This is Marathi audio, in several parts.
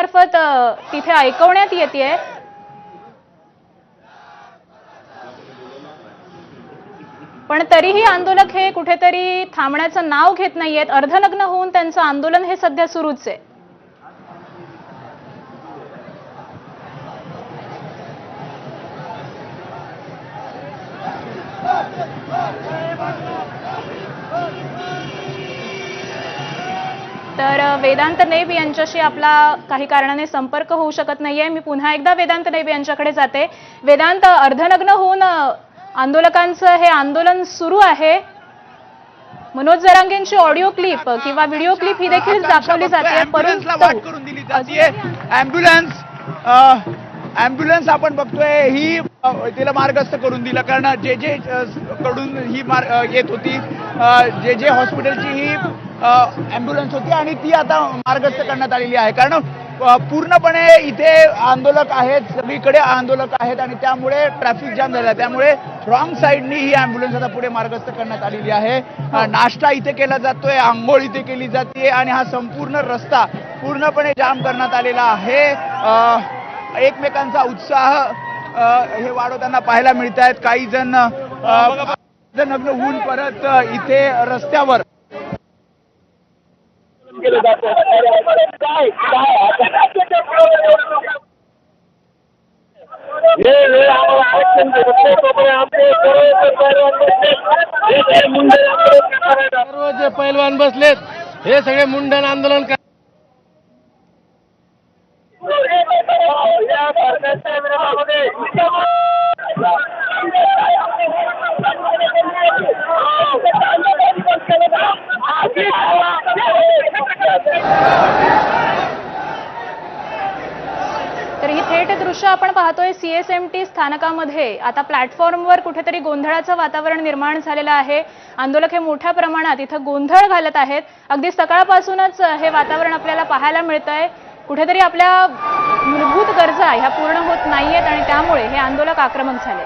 मार्फत तिथे ऐकवण्यात येते। पण तरीही आंदोलक हे कुठेतरी थांबण्याचं नाव घेत नाहीयेत। अर्धनग्न होऊन त्यांचं आंदोलन हे सध्या सुरूच आहे। तर वेदांत नेब यांच्याशी आपला काही कारणाने संपर्क होऊ शकत नाहीये। मी पुन्हा एकदा वेदांत नेब यांच्याकडे जाते। वेदांत, अर्धनग्न होऊन आंदोलकांचं हे आंदोलन सुरू आहे। मनोज जरांगेंची ऑडिओ क्लिप किंवा व्हिडिओ क्लिप ही देखील दाखवली जाते, परंतु वाट करून दिली जाते। ॲम्ब्युलन्स आपण बघतोय ही तिला मार्गस्थ करून दिलं, कारण जे कडून ही येत होती, जे हॉस्पिटलची ही ॲम्ब्युलन्स होती आणि ती आता मार्गस्थ करण्यात आलेली आहे। कारण पूर्णपणे इथे आंदोलक आहेत, सगळीकडे आंदोलक आहेत आणि त्यामुळे ट्रॅफिक जाम झाला। त्यामुळे रॉंग साईडनी ही ॲम्ब्युलन्स आता पुढे मार्गस्थ करण्यात आलेली आहे। नाश्ता इथे केला जातोय, आंघोळ इथे केली जाते आणि हा संपूर्ण रस्ता पूर्णपणे जाम करण्यात आलेला आहे। एकमेकांचा उत्साह हे वाढवताना पाहायला मिळत आहेत। काही जण नग्न होऊन परत इथे रस्त्यावर सर्व जे पैलवान बसलेत हे सगळे मुंडन आंदोलन तर ही थेट दृश्य आपण पाहतोय CSMT स्थानकामध्ये। आता प्लॅटफॉर्मवर कुठेतरी गोंधळाचं वातावरण निर्माण झालेलं आहे। आंदोलक हे मोठ्या प्रमाणात इथं गोंधळ घालत आहेत। अगदी सकाळपासूनच हे वातावरण आपल्याला पाहायला मिळतंय। कुठेतरी आपल्या मूलभूत गरजा ह्या पूर्ण होत नाहीयेत आणि त्यामुळे हे आंदोलक आक्रमक झाले।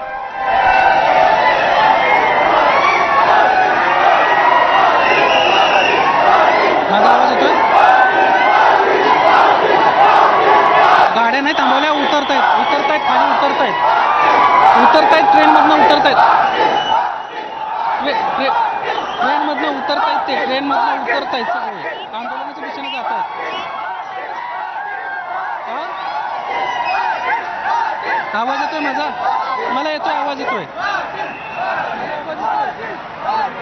गाड्या नाही थांबवल्या, उतरतायत खाली उतरतायत ट्रेनमधनं उतरतायत, ट्रेनमधनं उतरतायत, ते ट्रेनमधनं उतरतायत, सगळे आंदोलनाच्या दिशेने जात आहेत। आवाज येतोय माझा? मला येतोय, आवाज येतोय।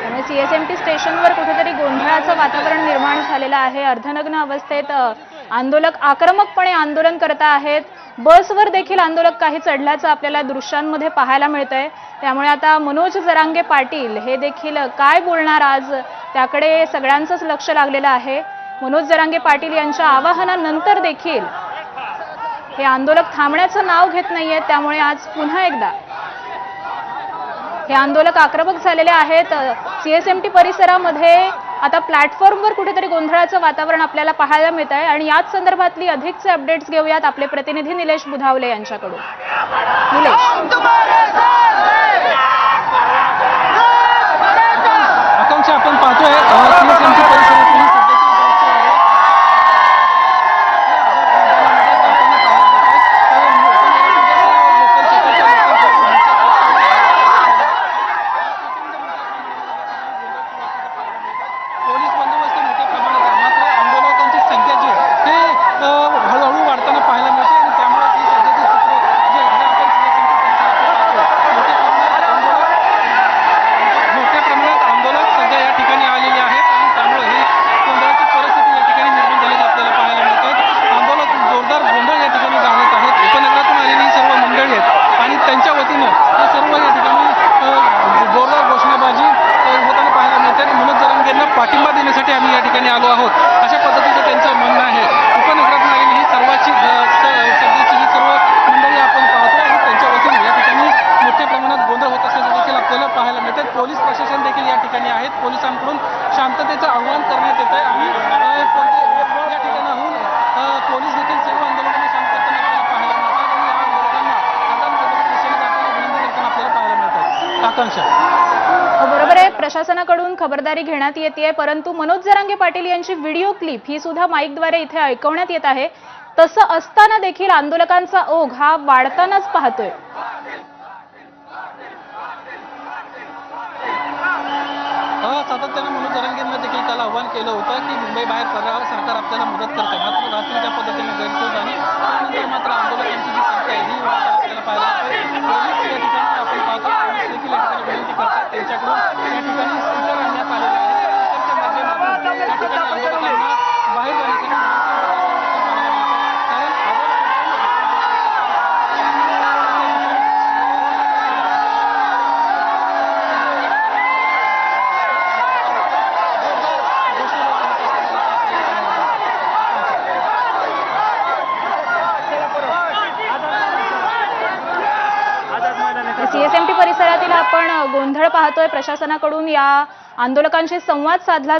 त्यामुळे CSMT स्टेशनवर कुठेतरी गोंधळाचं वातावरण निर्माण झालेलं आहे। अर्धनग्न अवस्थेत आंदोलक आक्रमकपणे आंदोलन करत आहेत। बसवर देखील आंदोलक काही चढल्याचं आपल्याला दृश्यांमध्ये पाहायला मिळतंय। त्यामुळे आता मनोज जरांगे पाटील हे देखील काय बोलणार आज, त्याकडे सगळ्यांचंच लक्ष लागलेलं आहे। मनोज जरांगे पाटील यांच्या आवाहनानंतर देखील हे आंदोलक थांबण्याचं नाव घेत नाहीयेत। त्यामुळे आज पुन्हा एकदा हे आंदोलक आक्रमक झालेले आहेत। CSMT परिसरामध्ये आता प्लॅटफॉर्मवर कुठेतरी गोंधळाचं वातावरण आपल्याला पाहायला मिळत आहे आणि याच संदर्भातली अधिकचे अपडेट्स घेऊयात आपले प्रतिनिधी निलेश बुधावले यांच्याकडून। निलेश, आकांक्षा, आपण पाहतोय CSMT परिसरातील पोलीस बंदोबस्त मोठ्या प्रमाणात आहे, मात्र आंदोलकांची संख्या जी आहे ते हळूहळू वाढताना पाहायला मिळते आणि त्यामुळे ही सध्याची चित्र जे आहे आपण मोठ्या प्रमाणात आंदोलक सध्या या ठिकाणी आलेले आहेत आणि त्यामुळे ही गोंधळाची परिस्थिती या ठिकाणी निर्माण झालेली आपल्याला पाहायला मिळते। आंदोलक जोरदार गोंधळ या ठिकाणी घालत आहेत। उपनगरातून आलेली सर्व मंडळी आहेत आणि त्यांच्या वतीनं हे सर्व या ठिकाणी जोरदार घोषणाबाजी होताना पाहायला मिळते आणि मनोज जरांगेंना पाठिंबा देण्यासाठी आम्ही या ठिकाणी आलो आहोत, अशा पद्धतीचं त्यांचं म्हणणं आहे। उपनगरातून आलेली ही सध्याची ही सर्व मंडळी आपण पाहतो आणि त्यांच्या वतीनं या ठिकाणी मोठ्या प्रमाणात गोंधळ होत असल्याचं देखील आपल्याला पाहायला मिळते। पोलीस प्रशासन देखील या ठिकाणी आहेत। पोलिसांकडून शांततेचं आव्हान करण्यात येत आहे आणि या ठिकाणाहून पोलीस देखील सर्व आंदोलकांना शांत करताना आपल्याला पाहायला मिळतात आणि या आंदोलकांना आंदोलनाच्या दिशेने जाताना विनंती करताना आपल्याला पाहायला मिळतात। आकांक्षा, बरोबर आहे, प्रशासनाकडून खबरदारी घेण्यात येते, परंतु मनोज जरांगे पाटील यांची व्हिडिओ क्लिप ही सुद्धा माईकद्वारे इथे ऐकवण्यात येत आहे। तसं असताना देखील आंदोलकांचा ओघ हा वाढतानाच पाहतोय. सातत्यानं मनोज जरांगेंनी देखील काल आव्हान केलं होतं की मुंबई बाहेर सरकार आपल्याला मदत करते, मात्र रात्रीच्या पद्धतीने गैरसोय झाली. त्यानंतर मात्र आंदोलकांची जी संख्या आहे ही वाढताना आपल्याला पाहायला मिळते. पोलीस या ठिकाणी आपण पाहतो, पोलीस देखील या ठिकाणी विनंती करतात, त्यांच्याकडून या ठिकाणी स्पीकर आणण्यात आलेले आहे. स्पीकरच्या माध्यमातून या ठिकाणी आंदोलकांना बाहेर जाण्यासाठी विनंती पाहायला सीएसएमटी परिसरातील आपण गोंधळ पाहतोय. प्रशासनाकडून या आंदोलकांशी संवाद साधला